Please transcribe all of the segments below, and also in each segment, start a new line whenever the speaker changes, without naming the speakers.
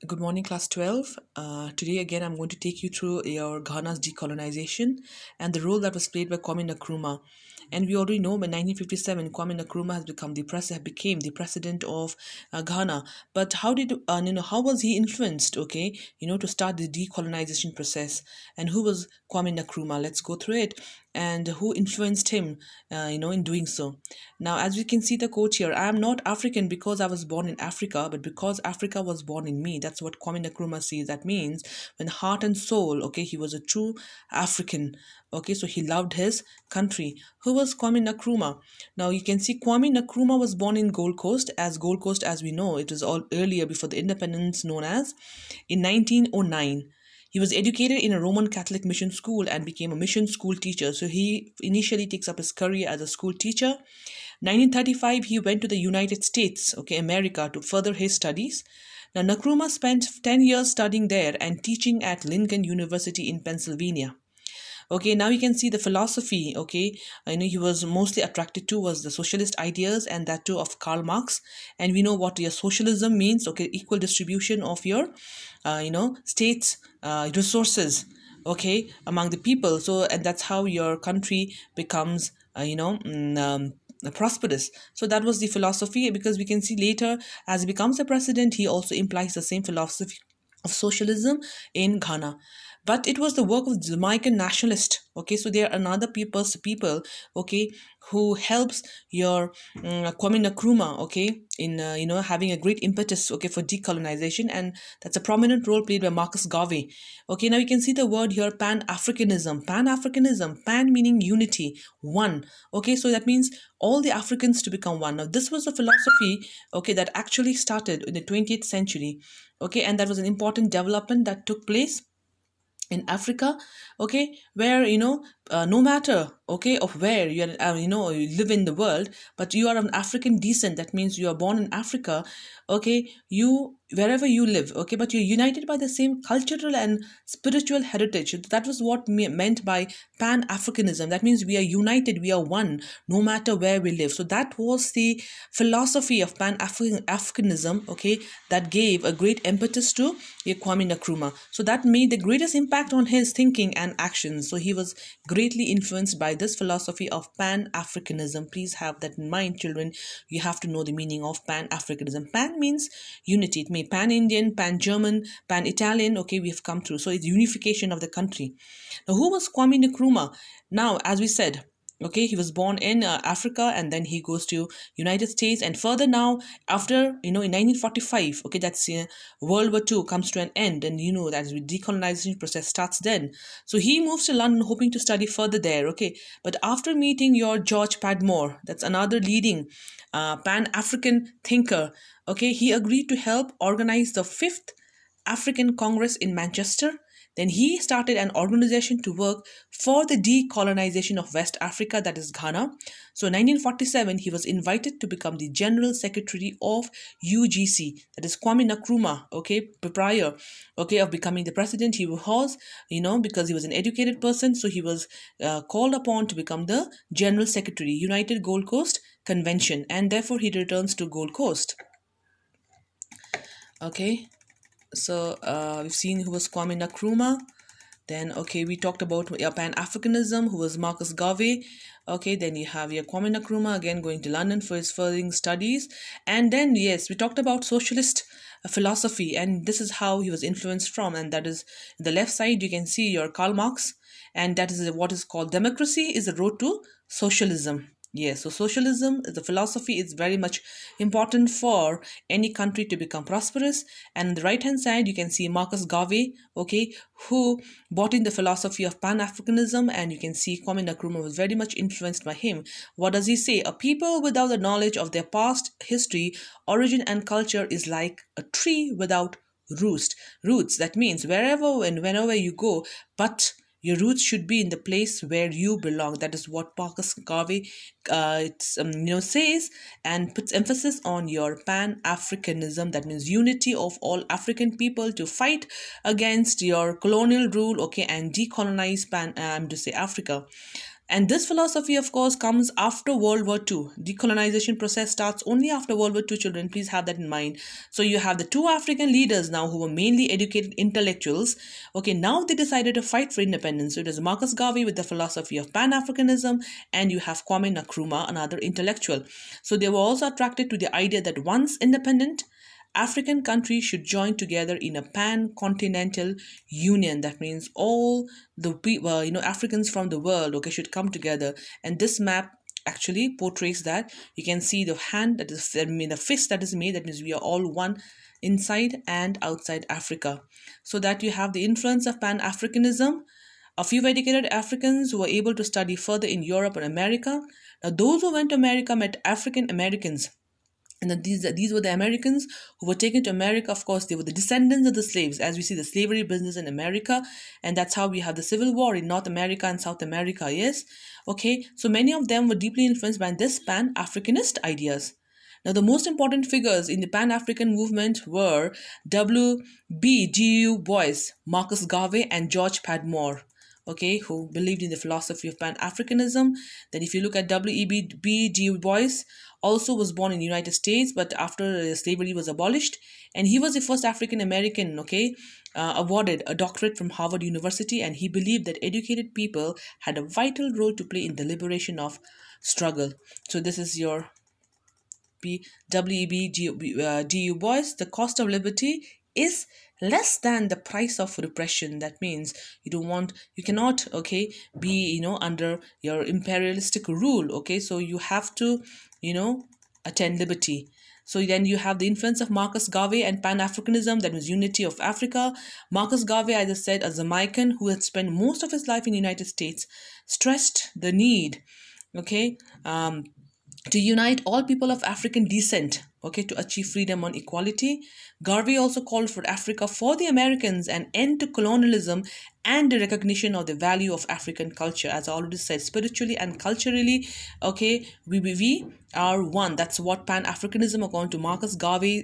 Good morning, class 12. Today, again, I'm going to take you through your Ghana's decolonization and the role that was played by Kwame Nkrumah. And we already know by 1957, Kwame Nkrumah has became the president of Ghana. But how was he influenced, okay, to start the decolonization process? And who was Kwame Nkrumah? Let's go through it. And who influenced him, in doing so. Now, as we can see the quote here, I am not African because I was born in Africa, but because Africa was born in me. That's what Kwame Nkrumah says. That means when heart and soul, okay, he was a true African. Okay, so he loved his country. Who was Kwame Nkrumah? Now, you can see Kwame Nkrumah was born in Gold Coast. As Gold Coast, as we know, it was all earlier before the independence known as, in 1909. He was educated in a Roman Catholic mission school and became a mission school teacher. So he initially takes up his career as a school teacher. 1935, he went to the United States, okay, America, to further his studies. Now, Nkrumah spent 10 years studying there and teaching at Lincoln University in Pennsylvania. Okay, now you can see the philosophy. Okay, I know he was mostly attracted to was the socialist ideas, and that too of Karl Marx. And we know what your socialism means. Okay, equal distribution of your states resources, okay, among the people. So, and that's how your country becomes prosperous. So that was the philosophy, because we can see later as he becomes a president, he also implies the same philosophy of socialism in Ghana. But it was the work of Jamaican nationalist. Okay, so there are another people, okay, who helps your Kwame Nkrumah, okay, in having a great impetus, okay, for decolonization, and that's a prominent role played by Marcus Garvey. Okay, now you can see the word here, Pan-Africanism. Pan-Africanism, pan meaning unity, one. Okay, so that means all the Africans to become one. Now, this was a philosophy, okay, that actually started in the 20th century, okay, and that was an important development that took place in Africa, okay, where no matter, okay, of where you are, you live in the world, but you are of African descent. That means you are born in Africa, okay, you wherever you live, okay, but you're united by the same cultural and spiritual heritage. That was what meant by Pan Africanism. That means we are united, we are one, no matter where we live. So that was the philosophy of Pan Africanism, okay, that gave a great impetus to Kwame Nkrumah. So that made the greatest impact on his thinking and actions. So he was greatly influenced by this philosophy of Pan-Africanism. Please have that in mind, children. You have to know the meaning of Pan-Africanism. Pan means unity. It may Pan-Indian, Pan-German, Pan-Italian. Okay, we have come through. So it's unification of the country. Now, who was Kwame Nkrumah? Now, as we said, okay, he was born in Africa, and then he goes to United States, and further now after in 1945, okay, that's World War II comes to an end, and that the decolonization process starts then. So he moves to London hoping to study further there, okay, but after meeting your George Padmore, that's another leading Pan-African thinker, okay, he agreed to help organize the fifth African Congress in Manchester. Then he started an organization to work for the decolonization of West Africa, that is Ghana. So in 1947, he was invited to become the General Secretary of UGC, that is Kwame Nkrumah, okay, prior, okay, of becoming the president. He was, because he was an educated person, so he was called upon to become the General Secretary, United Gold Coast Convention, and therefore he returns to Gold Coast. Okay. So we've seen who was Kwame Nkrumah. Then, okay, we talked about Pan-Africanism, who was Marcus Garvey. Okay, then you have your Kwame Nkrumah, again going to London for his furthering studies. And then, yes, we talked about socialist philosophy, and this is how he was influenced from. And that is, the left side, you can see your Karl Marx, and that is what is called democracy is the road to socialism. Yes, so socialism, the philosophy is very much important for any country to become prosperous. And on the right hand side, you can see Marcus Garvey, okay, who brought in the philosophy of Pan-Africanism, and you can see Kwame Nkrumah was very much influenced by him. What does he say? A people without the knowledge of their past history, origin, and culture is like a tree without roots. That means wherever and whenever you go, but your roots should be in the place where you belong. That is what Marcus Garvey says, and puts emphasis on your Pan-Africanism. That means unity of all African people to fight against your colonial rule, okay, and decolonize Africa. And this philosophy, of course, comes after World War II. Decolonization process starts only after World War II, children. Please have that in mind. So you have the two African leaders now who were mainly educated intellectuals. Okay, now they decided to fight for independence. So it is Marcus Garvey with the philosophy of Pan-Africanism, and you have Kwame Nkrumah, another intellectual. So they were also attracted to the idea that once independent, African countries should join together in a pan-continental union. That means all the people, Africans from the world, okay, should come together. And this map actually portrays that. You can see the hand that is, the fist that is made. That means we are all one inside and outside Africa. So that you have the influence of Pan-Africanism. A few educated Africans who were able to study further in Europe and America. Now, those who went to America met African Americans, and then these were the Americans who were taken to America. Of course, they were the descendants of the slaves, as we see the slavery business in America. And that's how we have the Civil War in North America and South America. Yes. Okay. So many of them were deeply influenced by this Pan-Africanist ideas. Now, the most important figures in the Pan-African movement were W.B. Du Bois, Marcus Garvey, and George Padmore, okay, who believed in the philosophy of Pan-Africanism. Then if you look at W.E.B. Du Bois, also was born in the United States, but after slavery was abolished, and he was the first African American, okay, awarded a doctorate from Harvard University, and he believed that educated people had a vital role to play in the liberation of struggle. So this is your W.E.B. Du Bois. The cost of liberty is less than the price of repression. That means you cannot, okay, be, under your imperialistic rule, okay, so you have to, attain liberty. So then you have the influence of Marcus Garvey and Pan-Africanism, that was unity of Africa. Marcus Garvey, as I said, a Jamaican who had spent most of his life in the United States, stressed the need, okay, to unite all people of African descent, okay, to achieve freedom and equality. Garvey also called for Africa for the Americans, an end to colonialism, and the recognition of the value of African culture. As I already said, spiritually and culturally, okay, we are one. That's what Pan-Africanism, according to Marcus Garvey,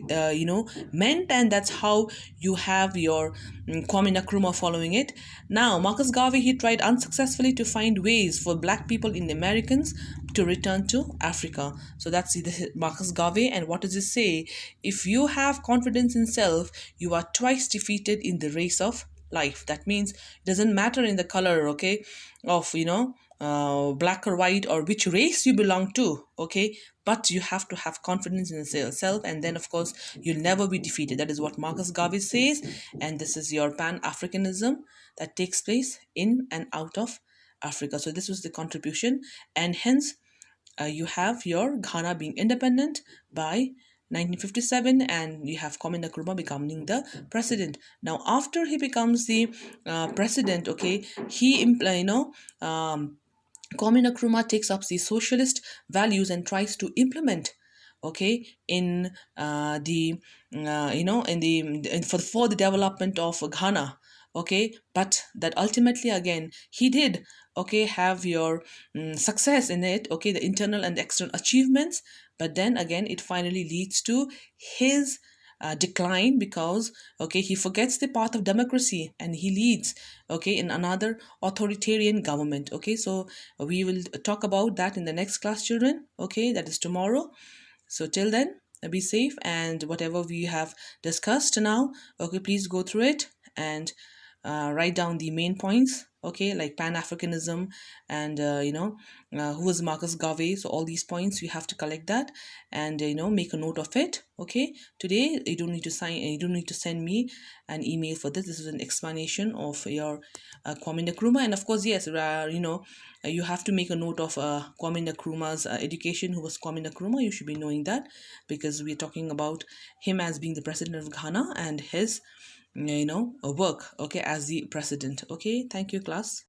meant, and that's how you have your Kwame Nkrumah following it. Now, Marcus Garvey, he tried unsuccessfully to find ways for black people in the Americans to return to Africa. So that's Marcus Garvey. And what does it say? If you have confidence in self, you are twice defeated in the race of life. That means it doesn't matter in the color, okay, of black or white, or which race you belong to, okay, but you have to have confidence in yourself, and then of course you'll never be defeated. That is what Marcus Garvey says, and this is your Pan-Africanism that takes place in and out of Africa. So this was the contribution, and hence you have your Ghana being independent by 1957, and you have Kwame Nkrumah becoming the president. Now, after he becomes the president, okay, Kwame Nkrumah takes up the socialist values and tries to implement, okay, in for the development of Ghana, okay, but that ultimately again he did, okay, have your success in it, okay, the internal and external achievements, but then again it finally leads to his decline, because okay, he forgets the path of democracy and he leads, okay, in another authoritarian government. Okay, so we will talk about that in the next class, children, okay, that is tomorrow. So till then, be safe, and whatever we have discussed now, okay, please go through it and write down the main points, okay, like Pan-Africanism, and who was Marcus Garvey. So all these points you have to collect that, and make a note of it. Okay, today you don't need to send me an email for this. This is an explanation of your Kwame Nkrumah, and of course, yes, you have to make a note of Kwame Nkrumah's education. Who was Kwame Nkrumah? You should be knowing that, because we're talking about him as being the president of Ghana and his work, okay, as the president. Okay, thank you, class.